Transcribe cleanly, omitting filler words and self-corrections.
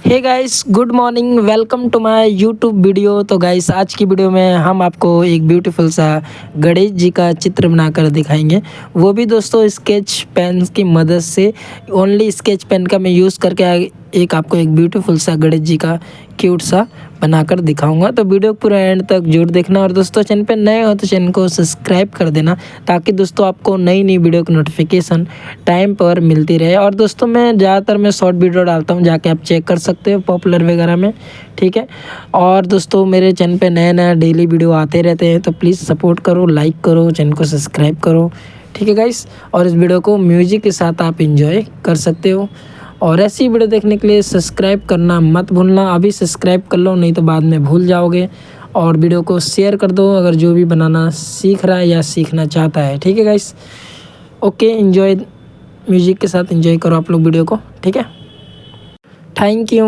Hey guys, good morning. Welcome to my YouTube video. तो guys, आज की video में हम आपको एक ब्यूटीफुल सा गणेश जी का चित्र बनाकर दिखाएंगे, वो भी दोस्तों स्केच पेन की मदद से। ओनली स्केच पेन का मैं यूज़ करके एक आपको एक ब्यूटीफुल सा गणेश जी का क्यूट सा बनाकर दिखाऊंगा। तो वीडियो पूरा एंड तक जरूर देखना। और दोस्तों, चैनल पे नए हो तो चैनल को सब्सक्राइब कर देना, ताकि दोस्तों आपको नई नई वीडियो की नोटिफिकेशन टाइम पर मिलती रहे। और दोस्तों, मैं शॉर्ट वीडियो डालता हूँ, जाके आप चेक कर सकते हो पॉपुलर वगैरह में, ठीक है। और दोस्तों, मेरे चैनल पे नया नया डेली वीडियो आते रहते हैं, तो प्लीज़ सपोर्ट करो, लाइक करो, चैनल को सब्सक्राइब करो, ठीक है गाइस। और इस वीडियो को म्यूजिक के साथ आप इंजॉय कर सकते हो। और ऐसी वीडियो देखने के लिए सब्सक्राइब करना मत भूलना। अभी सब्सक्राइब कर लो, नहीं तो बाद में भूल जाओगे। और वीडियो को शेयर कर दो अगर जो भी बनाना सीख रहा है या सीखना चाहता है, ठीक है गाइस। ओके, एंजॉय म्यूजिक के साथ एंजॉय करो आप लोग वीडियो को, ठीक है। Thank you.